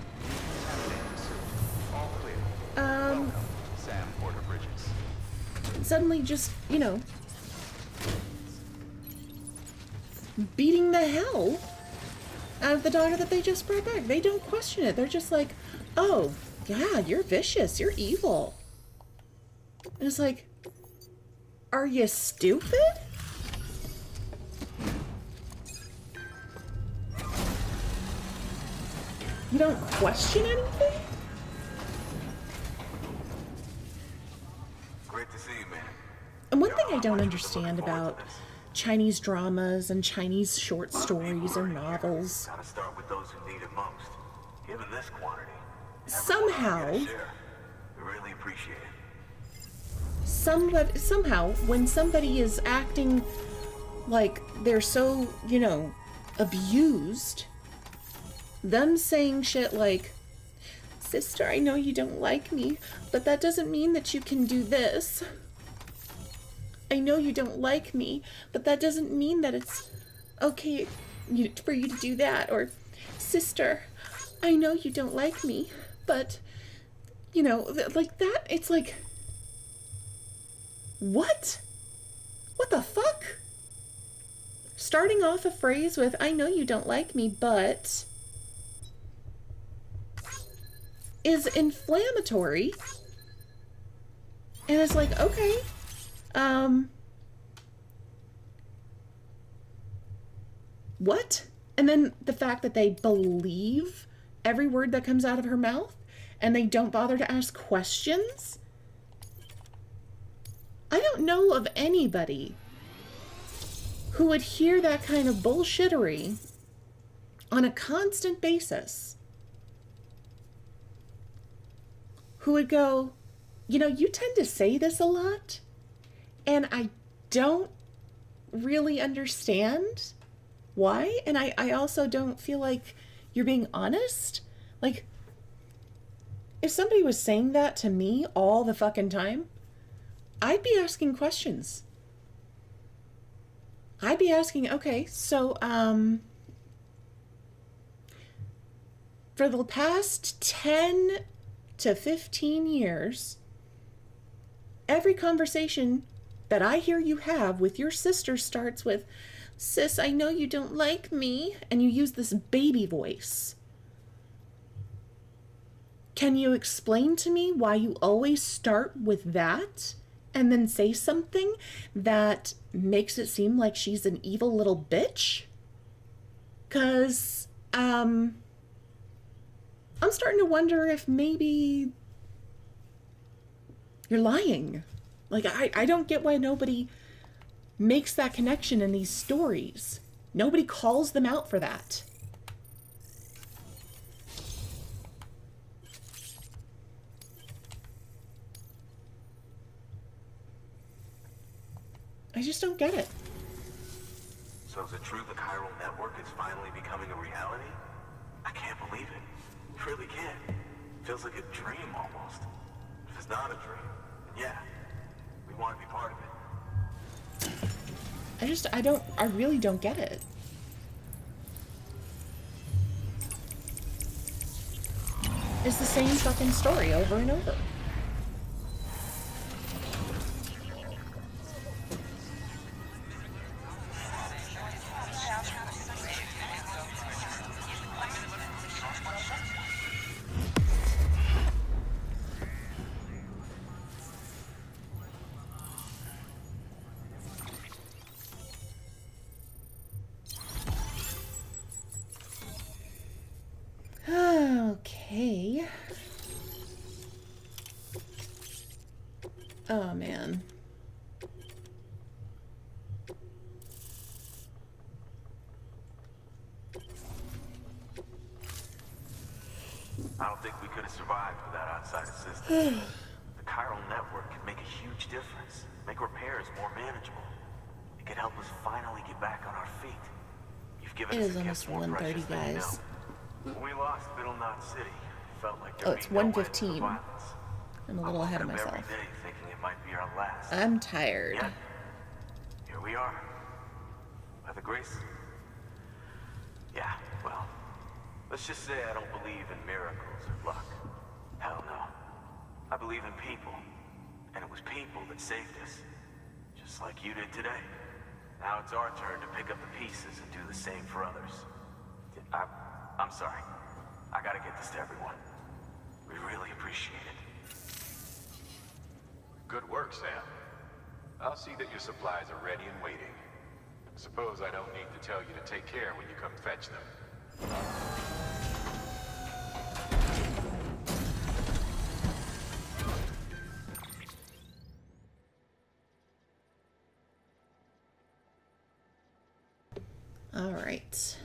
All clear. Welcome, Sam Porter Bridges. suddenly just, you know, beating the hell out of the daughter that they just brought back. They don't question it. They're just like, oh, yeah, you're vicious. You're evil. And it's like, are you stupid? You don't question anything? Great to see you, man. And one thing I don't understand about Chinese dramas and Chinese short stories or novels, Gotta start with those who need it most. Given this quantity, somehow, we really appreciate it. somehow, when somebody is acting like they're so, you know, abused, them saying shit like, sister, I know you don't like me, but that doesn't mean that you can do this. I know you don't like me, but that doesn't mean that it's okay for you to do that. Or, sister, I know you don't like me, but, you know, like that, it's like, what? What the fuck? Starting off a phrase with, I know you don't like me, but, is inflammatory. And it's like, okay, what? And then the fact that they believe every word that comes out of her mouth and they don't bother to ask questions. I don't know of anybody who would hear that kind of bullshittery on a constant basis, who would go, you know, you tend to say this a lot, and I don't really understand why, and I also don't feel like you're being honest. Like, if somebody was saying that to me all the fucking time, I'd be asking questions. I'd be asking, okay, so, for the past 10 to 15 years, every conversation that I hear you have with your sister starts with, sis, I know you don't like me, and you use this baby voice. Can you explain to me why you always start with that and then say something that makes it seem like she's an evil little bitch? 'Cause, I'm starting to wonder if maybe you're lying. Like, I don't get why nobody makes that connection in these stories. Nobody calls them out for that. I just don't get it. So is it true the chiral network is finally becoming a reality? I can't believe it. Really can't. Feels like a dream almost. If it's not a dream, then yeah, we want to be part of it. I really don't get it. It's the same fucking story over and over. Okay. Oh, man. I don't think we could have survived without outside assistance. The chiral network could make a huge difference, make repairs more manageable. It could help us finally get back on our feet. You've given It us is a almost gift more 1:30, precious than you guys. know. We lost Middle Knot City. Felt like Oh, it's 1:15. I'm a little ahead of myself. Every day thinking it might be our last. I'm tired. Yet, here we are. By the grace. Yeah, well, let's just say I don't believe in miracles or luck. Hell no. I believe in people. And it was people that saved us. Just like you did today. Now it's our turn to pick up the pieces and do the same for others. I'm sorry. I gotta get this to everyone. We really appreciate it. Good work, Sam. I'll see that your supplies are ready and waiting. Suppose I don't need to tell you to take care when you come fetch them. All right.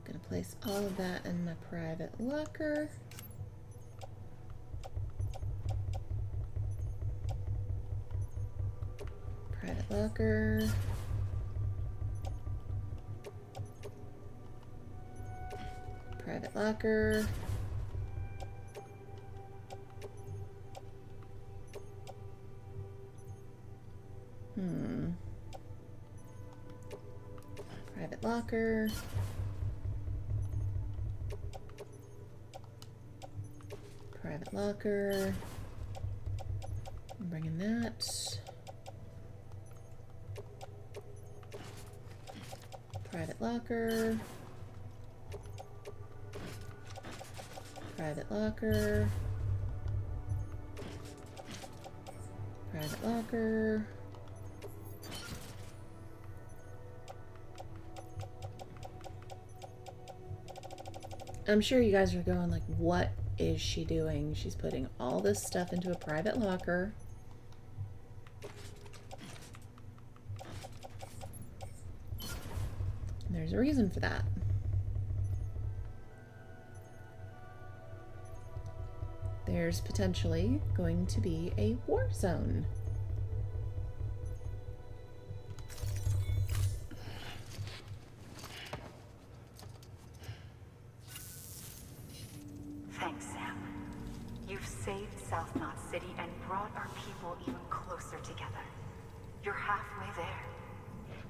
Gonna place all of that in my private locker. Private locker. Private locker. Private locker. Private locker. I'm bringing that. Private locker. Private locker. Private locker. I'm sure you guys are going like, what is she doing? She's putting all this stuff into a private locker. There's a reason for that. There's potentially going to be a war zone. Thanks, Sam. You've saved South Knot City and brought our people even closer together. You're halfway there.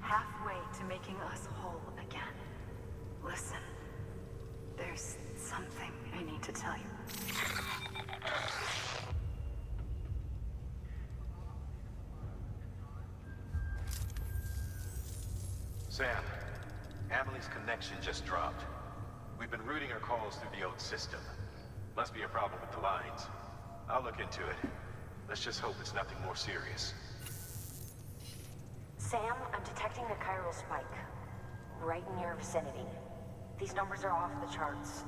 Halfway to making us whole again. Listen, there's something I need to tell you. Sam, Amelie's connection just dropped. We've been routing her calls through the old system. Must be a problem with the lines. I'll look into it. Let's just hope it's nothing more serious. Sam, I'm detecting a chiral spike. Right in your vicinity. These numbers are off the charts.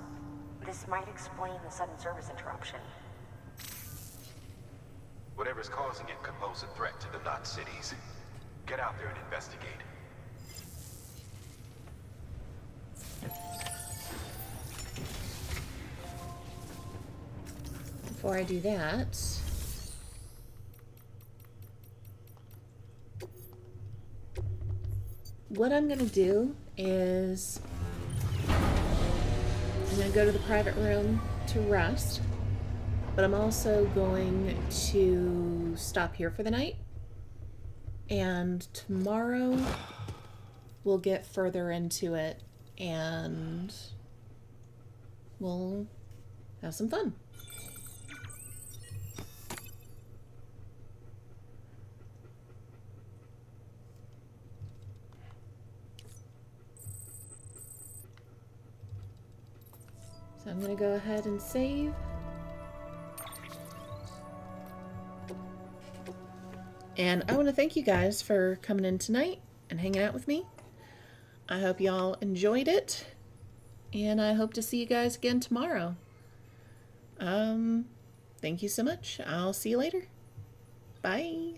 This might explain the sudden service interruption. Whatever's causing it could pose a threat to the Knot cities. Get out there and investigate. Before I do that, what I'm going to do is I'm going to go to the private room to rest, but I'm also going to stop here for the night, and tomorrow we'll get further into it and we'll have some fun. So I'm going to go ahead and save. And I want to thank you guys for coming in tonight and hanging out with me. I hope y'all enjoyed it. And I hope to see you guys again tomorrow. Thank you so much. I'll see you later. Bye.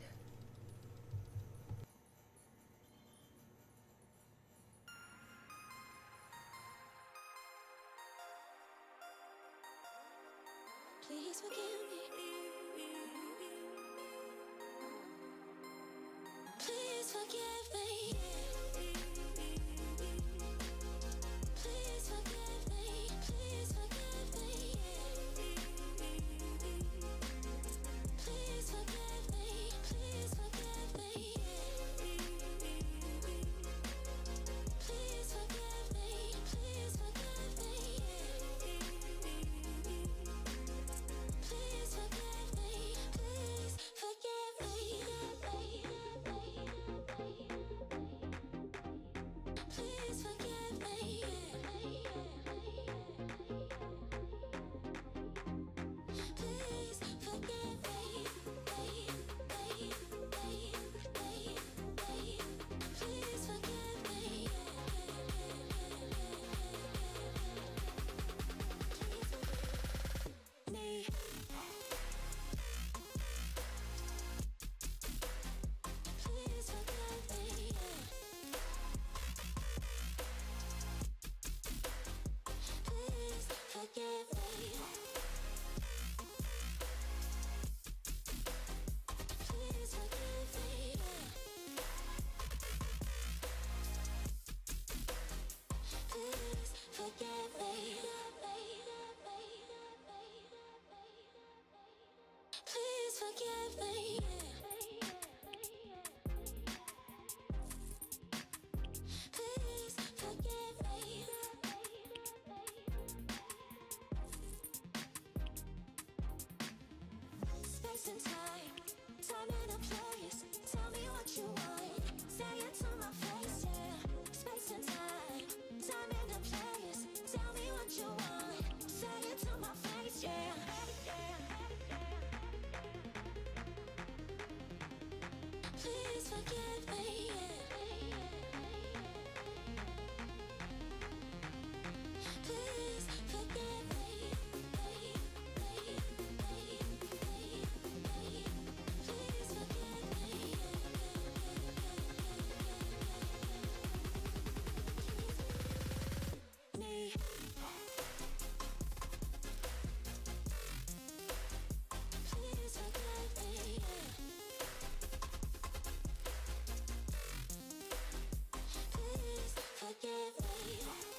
Forgive me.